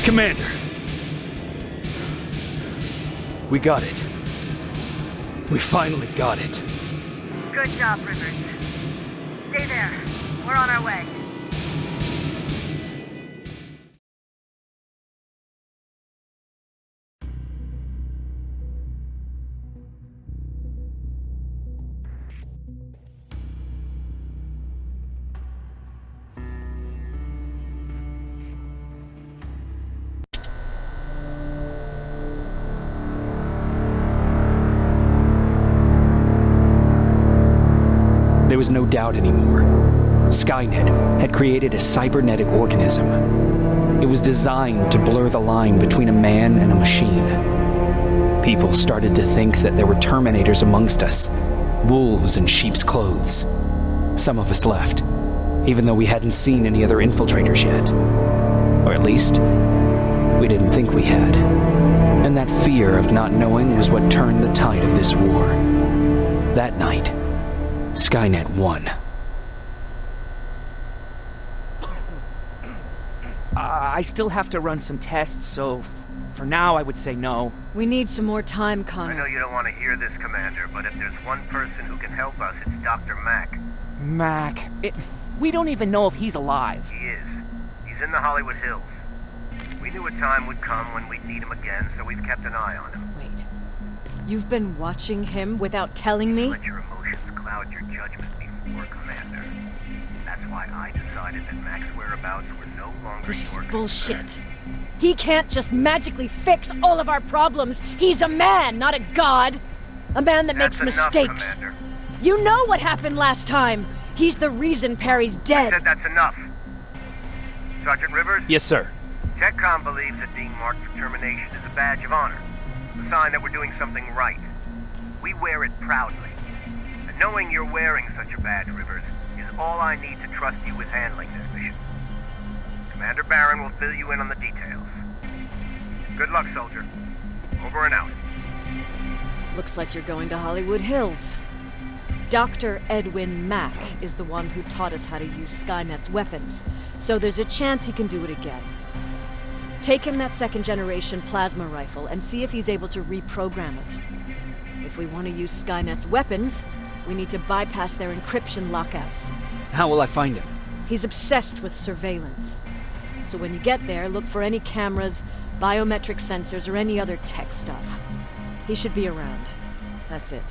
Commander! We got it. We finally got it. Good job, Rivers. Stay there. We're on our way. There was no doubt anymore. Skynet had created a cybernetic organism. It was designed to blur the line between a man and a machine. People started to think that there were Terminators amongst us, wolves in sheep's clothes. Some of us left, even though we hadn't seen any other infiltrators yet. Or at least, we didn't think we had. And that fear of not knowing was what turned the tide of this war. That night, Skynet won. I still have to run some tests, so for now I would say no. We need some more time, I Connor. know you don't want to hear this, Commander, but if there's one person who can help us, it's Dr. Mack. Mac, we don't even know if he's alive. He is. He's in the Hollywood Hills. We knew a time would come when we'd need him again, so we've kept an eye on him. Wait. You've been watching him without telling me? Let your emotions cloud your judgment before, Commander. That's why I decided that Mack's whereabouts were no longer This is your bullshit. concern. He can't just magically fix all of our problems. He's a man, not a god. A man that That's makes enough, mistakes. Commander. You know what happened last time. He's the reason Perry's I dead. said that's enough. Sergeant Rivers? Yes, sir. TechCom believes that being marked for termination is a badge of honor, a sign that we're doing something right. We wear it proudly. And knowing you're wearing such a badge, Rivers, is all I need to trust you with handling this mission. Commander Barron will fill you in on the details. Good luck, soldier. Over and out. Looks like you're going to Hollywood Hills. Dr. Edwin Mack is the one who taught us how to use Skynet's weapons, so there's a chance he can do it again. Take him that second-generation plasma rifle and see if he's able to reprogram it. If we want to use Skynet's weapons, we need to bypass their encryption lockouts. How will I find him? He's obsessed with surveillance. So when you get there, look for any cameras, biometric sensors, or any other tech stuff. He should be around. That's it.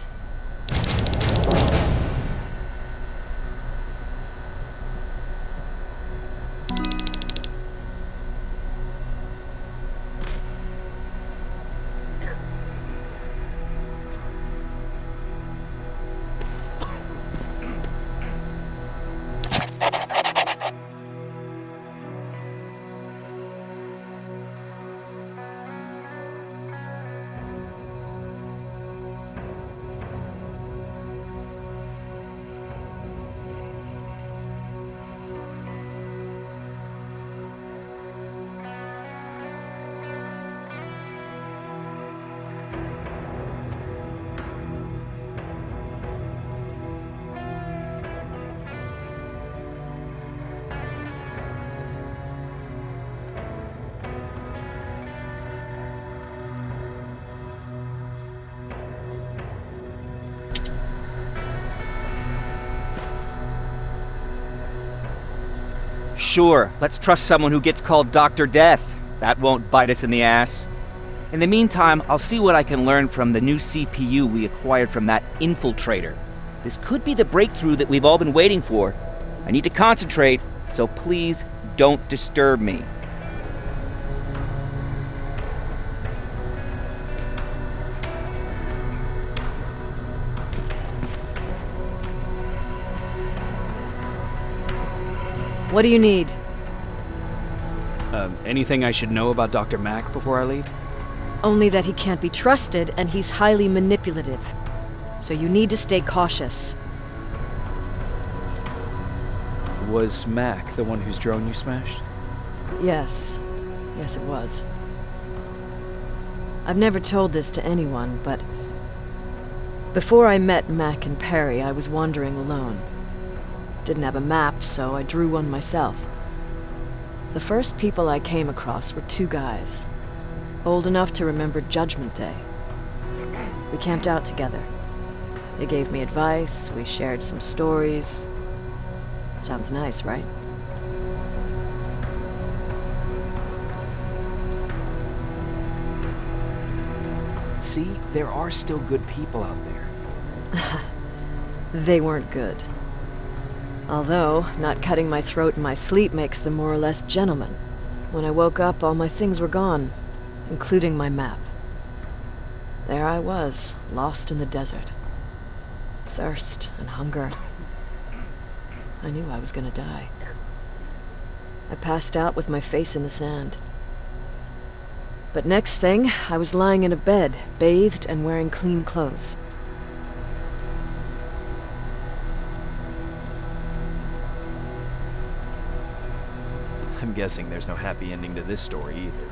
Sure, let's trust someone who gets called Dr. Death. That won't bite us in the ass. In the meantime, I'll see what I can learn from the new CPU we acquired from that infiltrator. This could be the breakthrough that we've all been waiting for. I need to concentrate, so please don't disturb me. What do you need? Anything I should know about Dr. Mack before I leave? Only that he can't be trusted and he's highly manipulative. So you need to stay cautious. Was Mack the one whose drone you smashed? Yes. Yes, it was. I've never told this to anyone, but before I met Mack and Perry, I was wandering alone. Didn't have a map, so I drew one myself. The first people I came across were two guys, old enough to remember Judgment Day. We camped out together. They gave me advice, we shared some stories. Sounds nice, right? See, there are still good people out there. They weren't good. Although, not cutting my throat in my sleep makes them more or less gentlemen. When I woke up, all my things were gone, including my map. There I was, lost in the desert. Thirst and hunger. I knew I was gonna die. I passed out with my face in the sand. But next thing, I was lying in a bed, bathed and wearing clean clothes. I'm guessing there's no happy ending to this story either.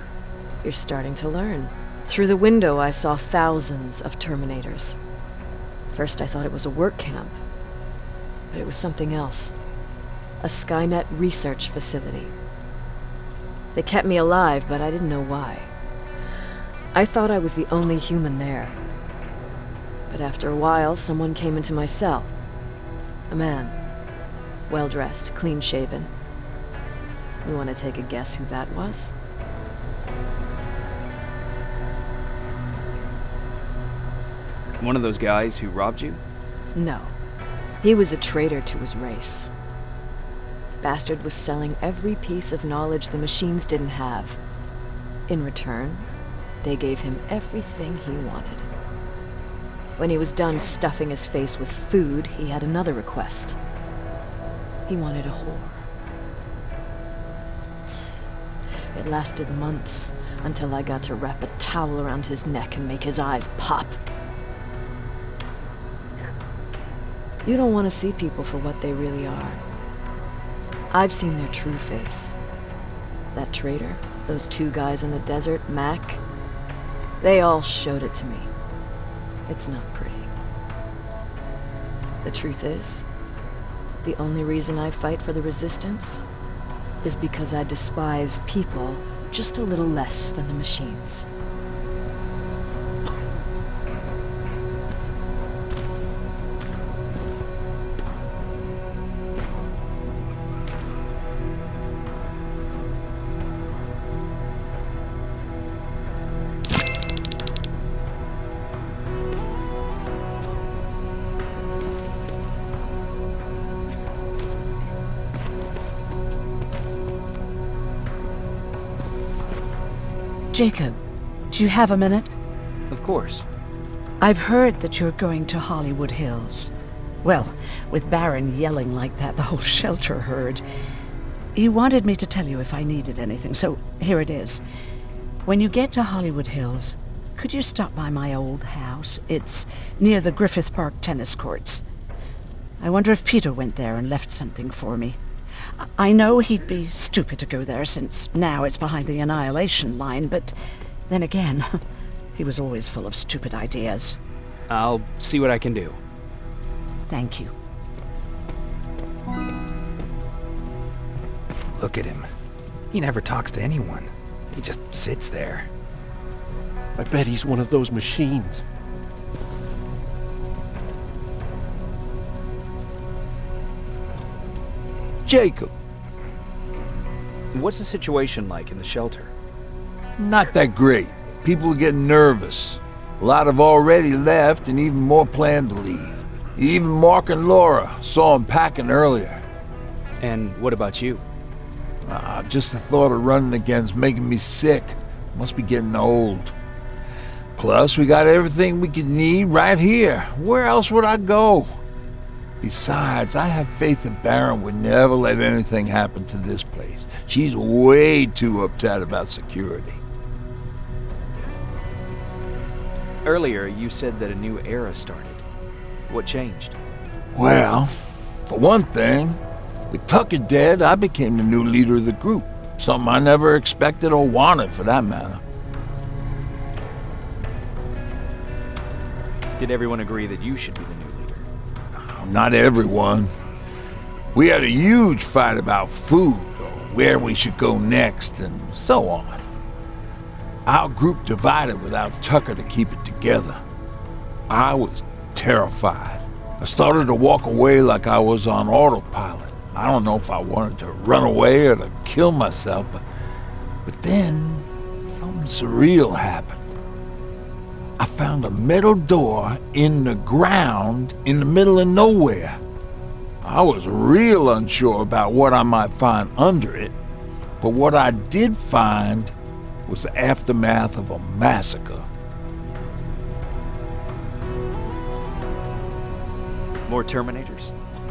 You're starting to learn. Through the window, I saw thousands of Terminators. First, I thought it was a work camp, but it was something else. A Skynet research facility. They kept me alive, but I didn't know why. I thought I was the only human there. But after a while, someone came into my cell. A man. Well-dressed, clean-shaven. You want to take a guess who that was? One of those guys who robbed you? No. He was a traitor to his race. Bastard was selling every piece of knowledge the machines didn't have. In return, they gave him everything he wanted. When he was done stuffing his face with food, he had another request. He wanted a whore. It lasted months, until I got to wrap a towel around his neck and make his eyes pop. You don't want to see people for what they really are. I've seen their true face. That traitor, those two guys in the desert, Mac, they all showed it to me. It's not pretty. The truth is, the only reason I fight for the Resistance is because I despise people just a little less than the machines. Jacob, do you have a minute? Of course. I've heard that you're going to Hollywood Hills. Well, with Baron yelling like that, the whole shelter heard. He wanted me to tell you if I needed anything, so here it is. When you get to Hollywood Hills, could you stop by my old house? It's near the Griffith Park tennis courts. I wonder if Peter went there and left something for me. I know he'd be stupid to go there, since now it's behind the Annihilation Line, but then again, he was always full of stupid ideas. I'll see what I can do. Thank you. Look at him. He never talks to anyone. He just sits there. I bet he's one of those machines. Jacob, What's the situation like in the shelter? not that great. People are getting nervous. A lot have already left, and even more plan to leave. Even Mark and Laura saw him packing earlier. And what about you? Just the thought of running again's making me sick. Must be getting old. Plus, we got everything we could need right here. Where else would I go? Besides, I have faith that Baron would never let anything happen to this place. She's way too uptight about security. Earlier, you said that a new era started. What changed? Well, for one thing, with Tucker dead, I became the new leader of the group. Something I never expected or wanted, for that matter. Did everyone agree that you should be the new leader? Not everyone. We had a huge fight about food, though. where we should go next, and so on. Our group divided without Tucker to keep it together. I was terrified. I started to walk away like I was on autopilot. I don't know if I wanted to run away or to kill myself, but then something surreal happened. I found a metal door in the ground in the middle of nowhere. I was real unsure about what I might find under it, but what I did find was the aftermath of a massacre. More Terminators?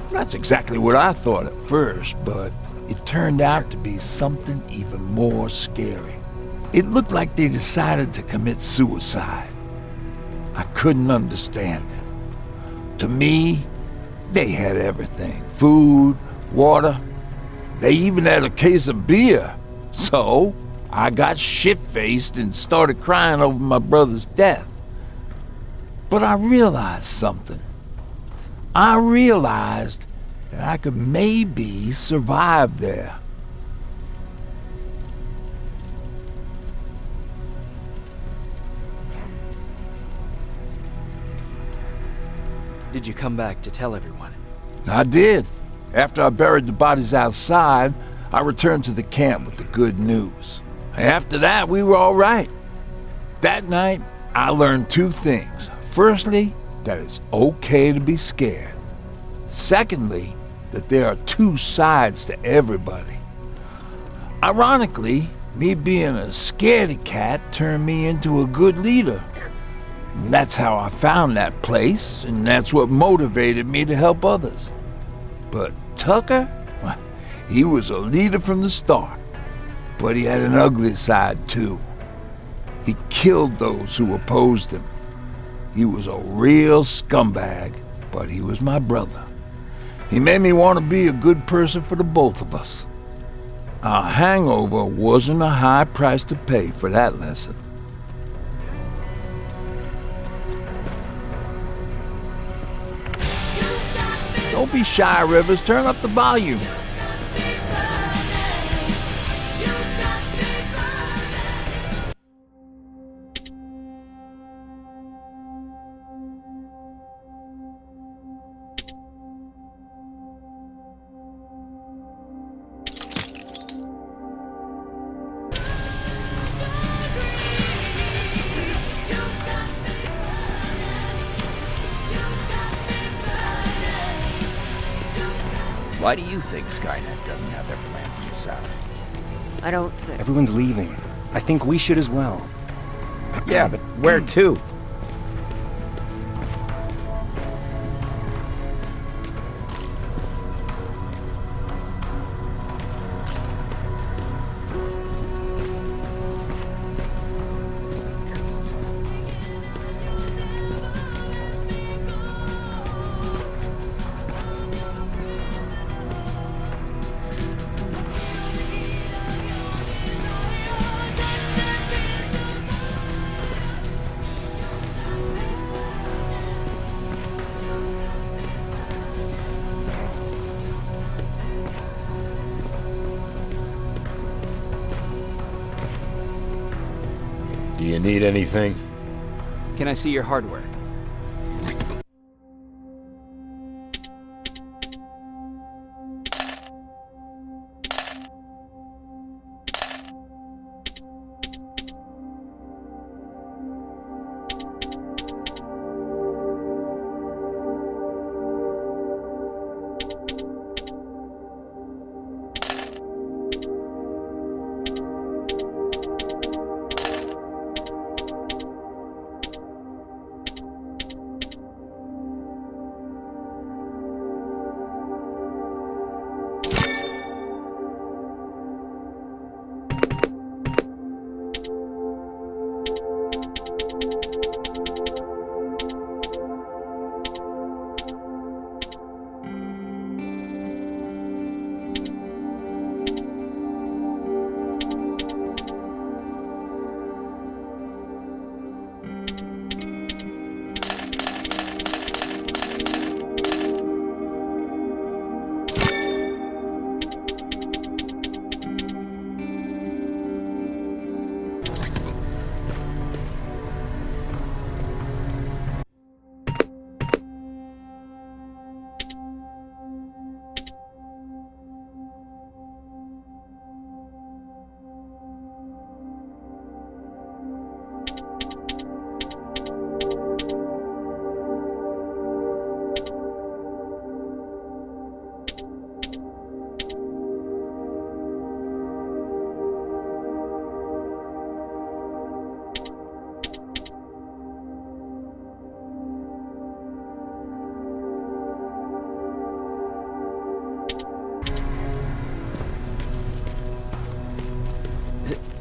That's exactly what I thought at first, but it turned out to be something even more scary. It looked like they decided to commit suicide. I couldn't understand it. To me, they had everything. Food, water. They even had a case of beer. So, I got shit-faced and started crying over my brother's death. But I realized something. I realized that I could maybe survive there. Did you come back to tell everyone? I did. After I buried the bodies outside, I returned to the camp with the good news. After that, we were all right. That night, I learned two things. Firstly, that it's okay to be scared. Secondly, that there are two sides to everybody. Ironically, me being a scaredy cat turned me into a good leader. And that's how I found that place, and that's what motivated me to help others. But Tucker, well, he was a leader from the start, but he had an ugly side too. He killed those who opposed him. He was a real scumbag, but he was my brother. He made me want to be a good person for the both of us. Our hangover wasn't a high price to pay for that lesson. Don't be shy, Rivers. Turn up the volume. Why do you think Skynet doesn't have their plants in the south? I don't think. Everyone's leaving. I think we should as well. Yeah, but where to? Do you need anything? Can I see your hardware?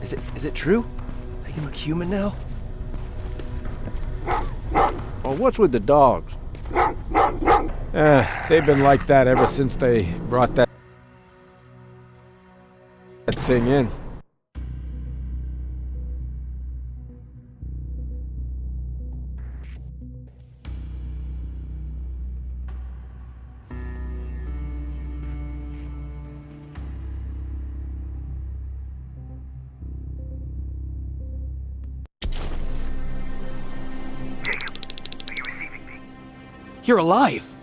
Is it true? They can look human now? Well, what's with the dogs? They've been like that ever since they brought that thing in. Jacob, are you receiving me? You're alive!